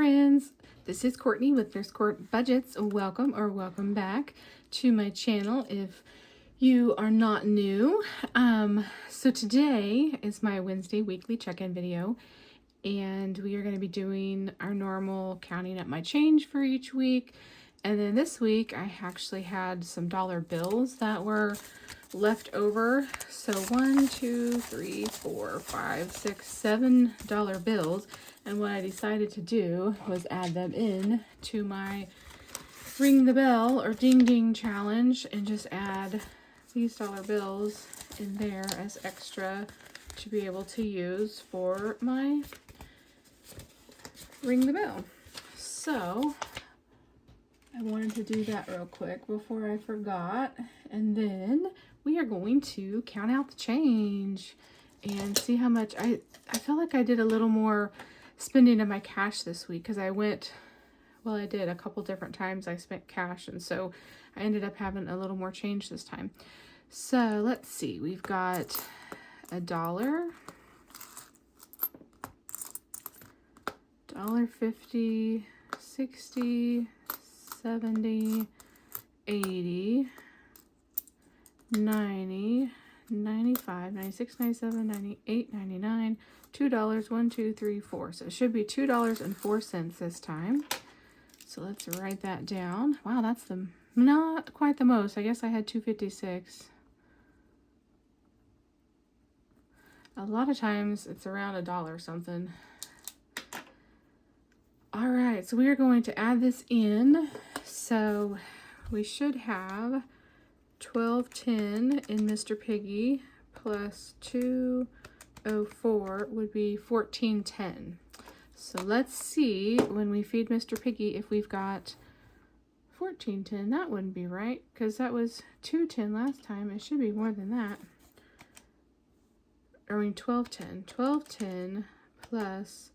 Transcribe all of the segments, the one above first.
friends, this is Courtney with Nurse Court Budgets. Welcome back to my channel if you are not new. So today is my Wednesday weekly check-in video, and we are going to be doing our normal counting up my change for each week. And then this week I actually had some dollar bills that were left over. So 1, 2, 3, 4, 5, 6, $7 bills. And what I decided to do was add them in to my ring the bell or ding ding challenge and just add these dollar bills in there as extra to be able to use for my ring the bell. So I wanted to do that real quick before I forgot. And then we are going to count out the change and see how much I feel like I did a little more spending of my cash this week because I did a couple different times I spent cash, and so I ended up having a little more change this time. So let's see, we've got $1, $1.50, 60, 70, 80, 90, 95, 96, 97, 98, 99, $2, 1, 2, 3, 4. So it should be $2.04 this time. So let's write that down. Wow, that's not quite the most. I guess I had 256. A lot of times it's around $1 something. All right, so we are going to add this in. So we should have $12.10 in Mr. Piggy plus $2.04 would be $14.10. So let's see when we feed Mr. Piggy if we've got $14.10. That wouldn't be right because that was $2.10 last time. It should be more than that. I mean $12.10. $12.10 plus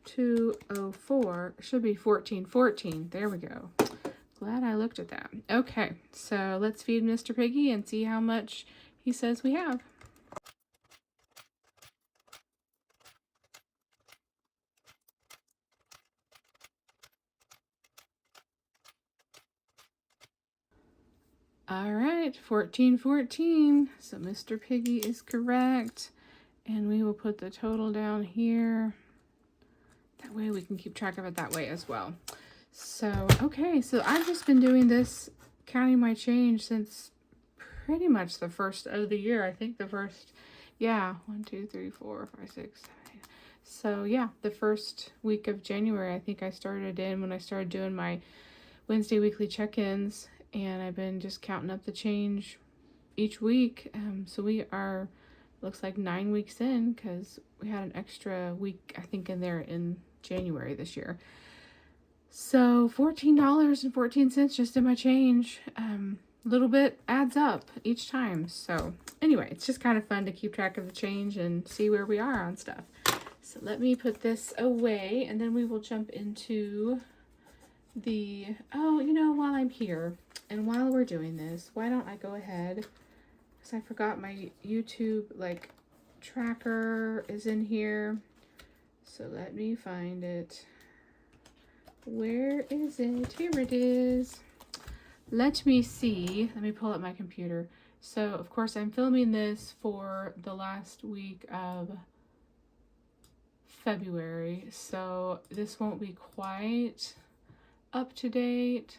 $2.04 should be $14.14. There we go. Glad I looked at that. Okay, so let's feed Mr. Piggy and see how much he says we have. All right, $14.14. So Mr. Piggy is correct. And we will put the total down here. That way we can keep track of it that way as well. So, okay, so I've just been doing this, counting my change since pretty much the first of the year. I think the first, 1, 2, 3, 4, 5, 6, 7, 8. So yeah, the first week of January, I think I started in when I started doing my Wednesday weekly check-ins, and I've been just counting up the change each week. So we are, looks like 9 weeks in because we had an extra week, I think, in there in January this year. So $14.14 just in my change. Little bit adds up each time. So anyway, it's just kind of fun to keep track of the change and see where we are on stuff. So let me put this away and then we will jump into the, while I'm here and while we're doing this, why don't I go ahead, because I forgot my YouTube tracker is in here. So let me find it. Where is it? Here it is. Let me see. Let me pull up my computer. So, of course, I'm filming this for the last week of February. So, this won't be quite up to date,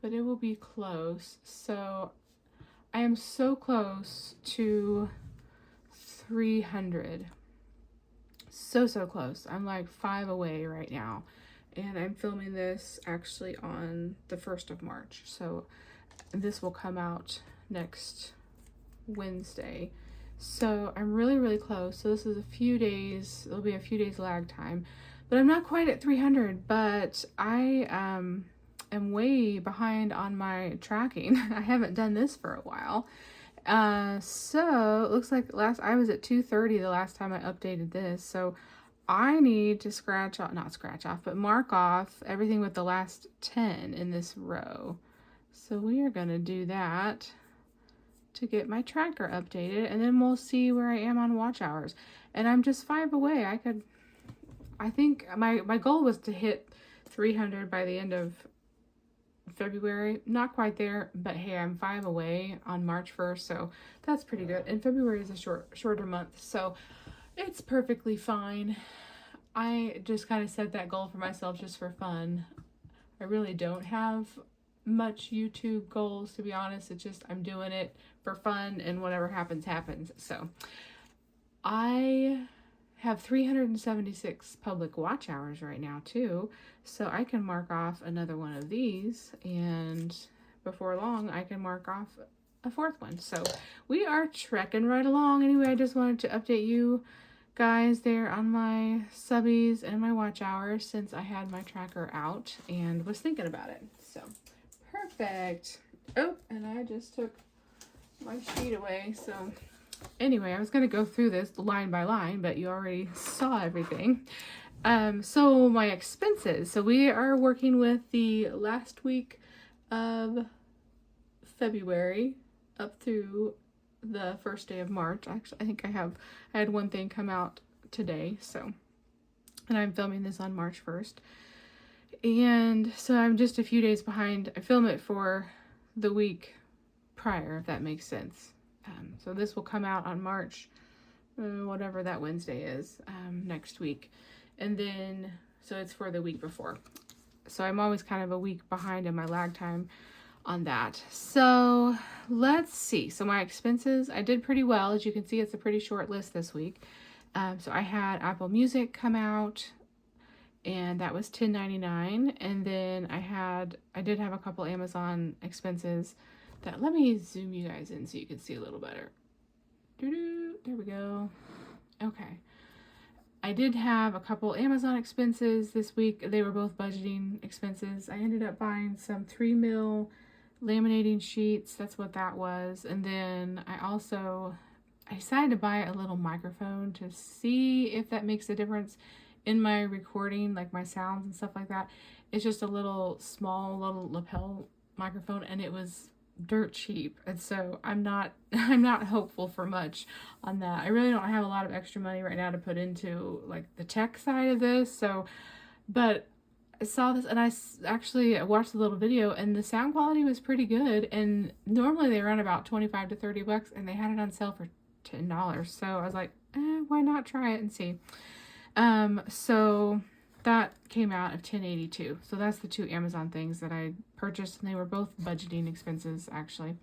but it will be close. So, I am so close to 300. So close. I'm like 5 away right now, and I'm filming this actually on the 1st of March, so this will come out next Wednesday. So I'm really close. So this is a few days, it'll be a few days lag time, but I'm not quite at 300, but I am way behind on my tracking. I haven't done this for a while. So it looks like I was at 230 the last time I updated this. So I need to mark off everything with the last 10 in this row. So we are going to do that to get my tracker updated, and then we'll see where I am on watch hours. And I'm just 5 away. I think my goal was to hit 300 by the end of February. Not quite there, but hey, I'm 5 away on March 1st, so that's pretty good. And February is a shorter month, so it's perfectly fine. I just kind of set that goal for myself just for fun. I really don't have much YouTube goals, to be honest. It's just I'm doing it for fun, and whatever happens, happens. So I have 376 public watch hours right now too, so I can mark off another one of these, and before long I can mark off a 4th one. So we are trekking right along. Anyway, I just wanted to update you guys there on my subbies and my watch hours since I had my tracker out and was thinking about it. So perfect. Oh, and I just took my sheet away. So anyway, I was going to go through this line by line, but you already saw everything. So my expenses. So we are working with the last week of February up through the first day of March. Actually, I think I had one thing come out today, so, and I'm filming this on March 1st. And so I'm just a few days behind. I film it for the week prior, if that makes sense. So this will come out on March, whatever that Wednesday is, next week. And then, so it's for the week before. So I'm always kind of a week behind in my lag time on that. So let's see. So my expenses, I did pretty well. As you can see, it's a pretty short list this week. So I had Apple Music come out, and that was $10.99. And then I did have a couple Amazon expenses that, let me zoom you guys in so you can see a little better. There we go. Okay. I did have a couple Amazon expenses this week. They were both budgeting expenses. I ended up buying some 3mm laminating sheets. That's what that was. And then I decided to buy a little microphone to see if that makes a difference in my recording, like my sounds and stuff like that. It's just a small little lapel microphone, and it was dirt cheap, and so I'm not hopeful for much on that. I really don't have a lot of extra money right now to put into like the tech side of this. So, but I saw this and I actually watched a little video, and the sound quality was pretty good, and normally they run about $25 to $30, and they had it on sale for $10. So I was like, why not try it and see. So that came out of $10.82. So that's the 2 Amazon things that I purchased, and they were both budgeting expenses actually.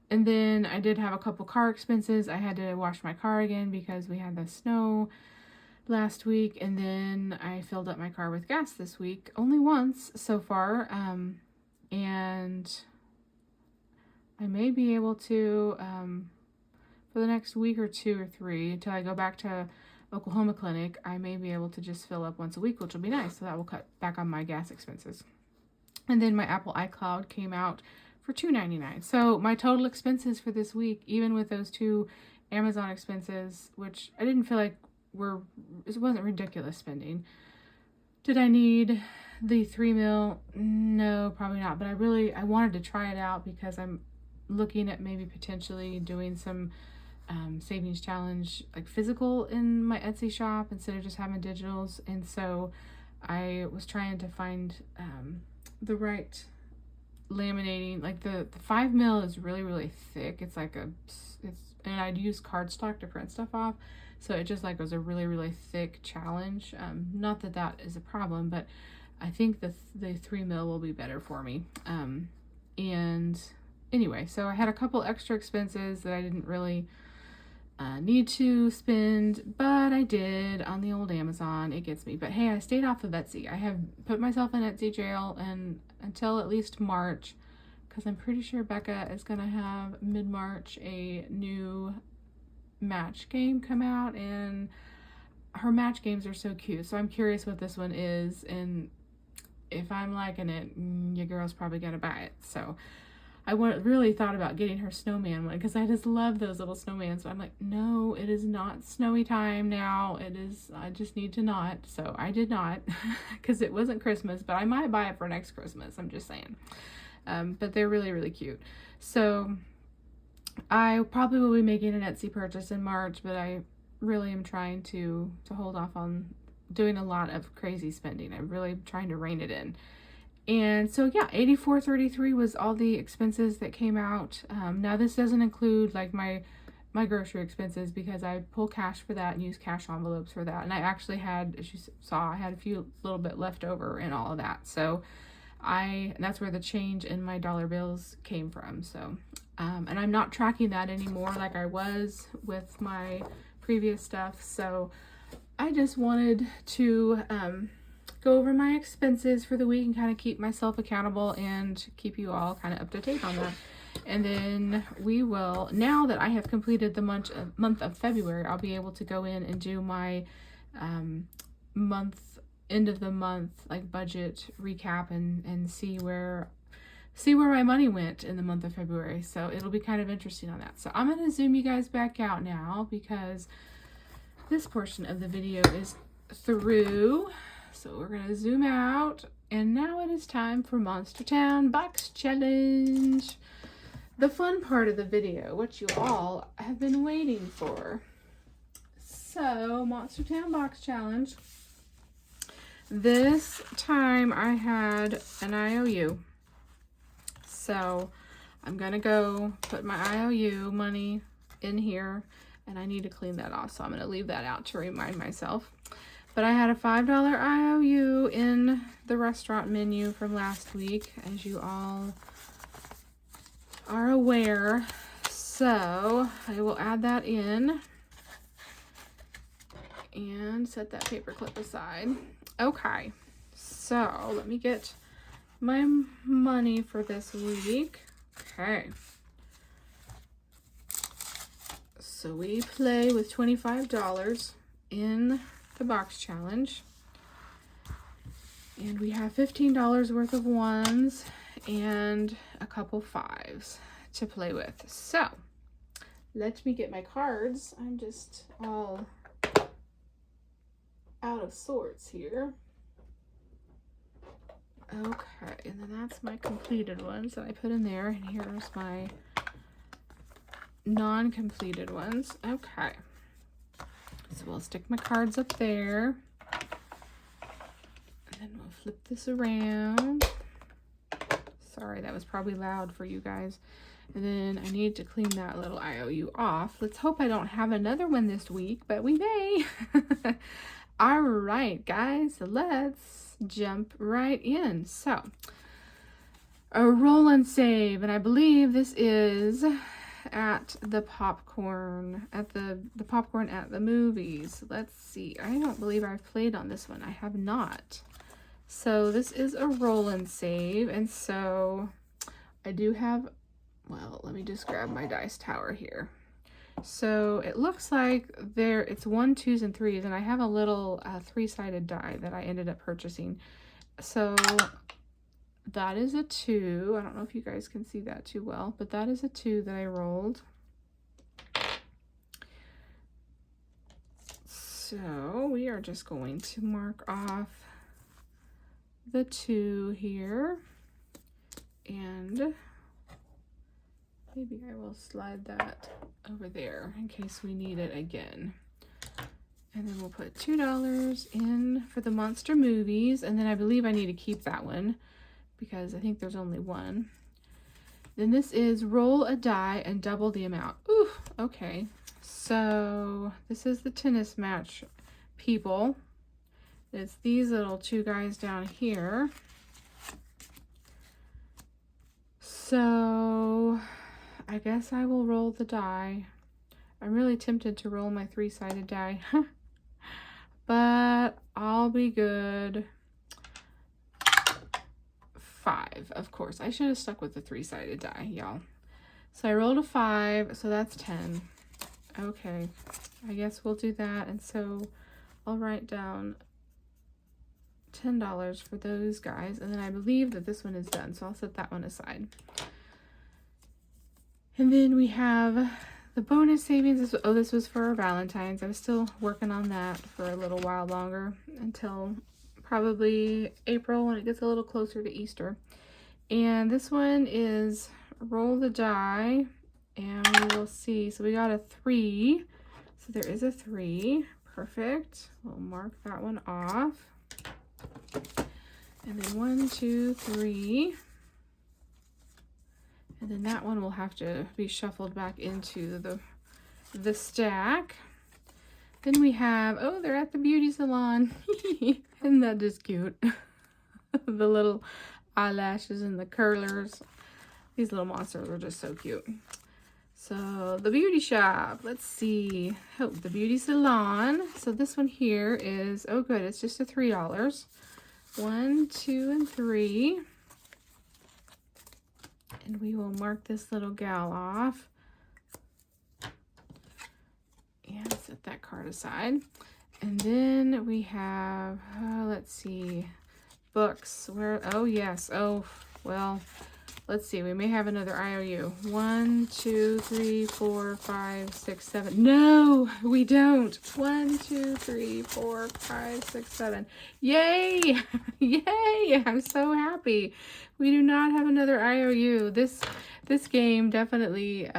And then I did have a couple car expenses. I had to wash my car again because we had the snow last week, and then I filled up my car with gas this week, only once so far. And I may be able to, for the next week or 2 or 3 until I go back to Oklahoma Clinic, I may be able to just fill up once a week, which will be nice. So that will cut back on my gas expenses. And then my Apple iCloud came out for $2.99. So my total expenses for this week, even with those 2 Amazon expenses, which I didn't feel like it wasn't ridiculous spending. Did I need the 3mm? No, probably not. But I wanted to try it out because I'm looking at maybe potentially doing some savings challenge, like physical, in my Etsy shop instead of just having digitals. And so I was trying to find the right laminating, like the 5mm is really thick. It's like and I'd use cardstock to print stuff off, so it just like was a really thick challenge. Not that that is a problem, but I think the 3mm will be better for me. And anyway, so I had a couple extra expenses that I didn't really need to spend, but I did on the old Amazon. It gets me. But hey, I stayed off of Etsy. I have put myself in Etsy jail and until at least March, because I'm pretty sure Becca is gonna have mid-March a new match game come out, and her match games are so cute. So I'm curious what this one is, and if I'm liking it, your girl's probably gonna buy it. So I really thought about getting her snowman one because I just love those little snowmans. But I'm like, no, it is not snowy time now. It is, I just need to not. So I did not because it wasn't Christmas, but I might buy it for next Christmas. I'm just saying. But they're really cute. So I probably will be making an Etsy purchase in March, but I really am trying to hold off on doing a lot of crazy spending. I'm really trying to rein it in. And so yeah, $84.33 was all the expenses that came out. Now this doesn't include like my grocery expenses, because I pull cash for that and use cash envelopes for that. And I actually had, as you saw, I had a few little bit left over in all of that. So and that's where the change in my dollar bills came from. So, and I'm not tracking that anymore like I was with my previous stuff. So I just wanted to go over my expenses for the week and kind of keep myself accountable and keep you all kind of up to date on that. And then we will, now that I have completed the month of February, I'll be able to go in and do my end of the month like budget recap and see where my money went in the month of February. So it'll be kind of interesting on that. So I'm going to zoom you guys back out now, because this portion of the video is through. So we're going to zoom out, and now it is time for Monster Town Box Challenge. The fun part of the video, what you all have been waiting for. So, Monster Town Box Challenge. This time I had an IOU. So, I'm going to go put my IOU money in here, and I need to clean that off. So, I'm going to leave that out to remind myself. But I had a $5 IOU in the restaurant menu from last week, as you all are aware. So I will add that in and set that paper clip aside. Okay, so let me get my money for this week. Okay, so we play with $25 in the box challenge, and we have $15 worth of ones and a couple fives to play with. So let me get my cards. I'm just all out of sorts here. Okay, and then that's my completed ones that I put in there, and here's my non-completed ones. Okay, so we'll stick my cards up there, and then we'll flip this around. Sorry, that was probably loud for you guys. And then I need to clean that little IOU off. Let's hope I don't have another one this week, but we may. All right, guys, so let's jump right in. So, a roll and save, and I believe this is at the popcorn, at the popcorn at the movies. Let's see. I don't believe I've played on this one. I have not. So this is a roll and save, and so I do have, well, let me just grab my dice tower here. So it looks like it's 1s, 2s, and 3s, and I have a little 3-sided die that I ended up purchasing. So that is a 2. I don't know if you guys can see that too well, but that is a 2 that I rolled. So we are just going to mark off the 2 here, and maybe I will slide that over there in case we need it again. And then we'll put $2 in for the monster movies, and then I believe I need to keep that one because I think there's only one. Then this is roll a die and double the amount. Ooh, okay. So this is the tennis match, people. It's these little 2 guys down here. So I guess I will roll the die. I'm really tempted to roll my 3-sided die, but I'll be good. 5, of course. I should have stuck with the 3-sided die, y'all. So I rolled a 5, so that's 10. Okay, I guess we'll do that. And so I'll write down $10 for those guys, and then I believe that this one is done, so I'll set that one aside. And then we have the bonus savings. This was for our Valentine's. I was still working on that for a little while longer, until probably April when it gets a little closer to Easter. And this one is roll the die, and we will see. So we got a 3, so there is a 3. Perfect. We'll mark that one off. And then 1, 2, 3. And then that one will have to be shuffled back into the stack. Then we have, oh, they're at the beauty salon. Isn't that just cute? The little eyelashes and the curlers. These little monsters are just so cute. So the beauty shop, let's see. Oh, the beauty salon. So this one here is, oh good, it's just a $3. 1, 2, and 3. And we will mark this little gal off. And set that card aside. And then we have, let's see, books. Where? Oh yes. Oh well. Let's see. We may have another IOU. 1, 2, 3, 4, 5, 6, 7. No, we don't. 1, 2, 3, 4, 5, 6, 7. Yay! Yay! I'm so happy. We do not have another IOU. This game definitely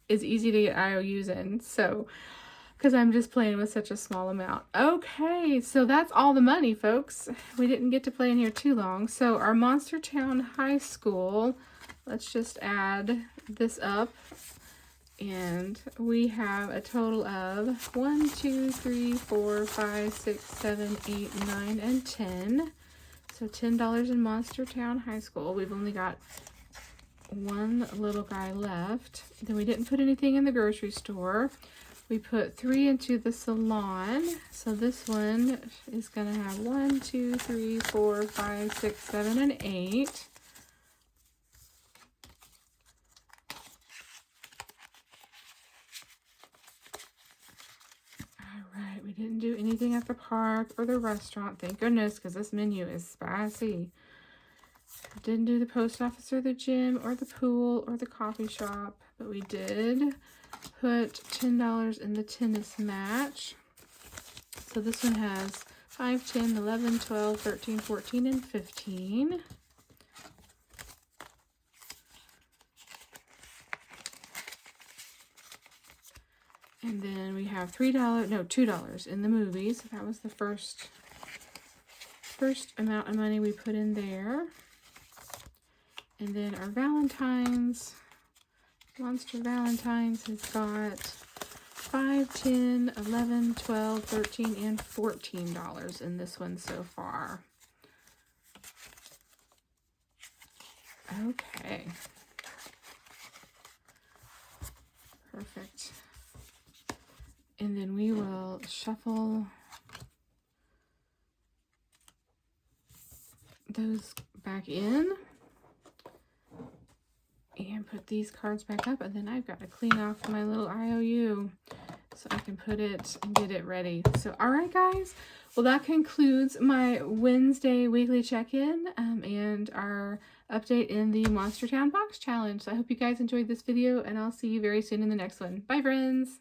is easy to get IOUs in. So, because I'm just playing with such a small amount. Okay, so that's all the money, folks. We didn't get to play in here too long. So our Monster Town High School, let's just add this up. And we have a total of 1, 2, 3, 4, 5, 6, 7, 8, 9, and 10. So $10 in Monster Town High School. We've only got one little guy left. Then we didn't put anything in the grocery store. We put 3 into the salon. So this one is going to have 1, 2, 3, 4, 5, 6, 7, and 8. Alright, we didn't do anything at the park or the restaurant. Thank goodness, because this menu is spicy. Didn't do the post office or the gym or the pool or the coffee shop. But we did put $10 in the tennis match. So this one has 5, 10, 11, 12, 13, 14, and 15. And then we have $2 in the movies. That was the first amount of money we put in there. And then our Valentine's, Monster Valentine's has got 5, 10, 11, 12, 13, and $14 in this one so far. Okay. Perfect. And then we will shuffle those back in. And put these cards back up, and then I've got to clean off my little IOU so I can put it and get it ready. So, all right, guys. Well, that concludes my Wednesday weekly check-in and our update in the Monster Town Box Challenge. So I hope you guys enjoyed this video, and I'll see you very soon in the next one. Bye, friends.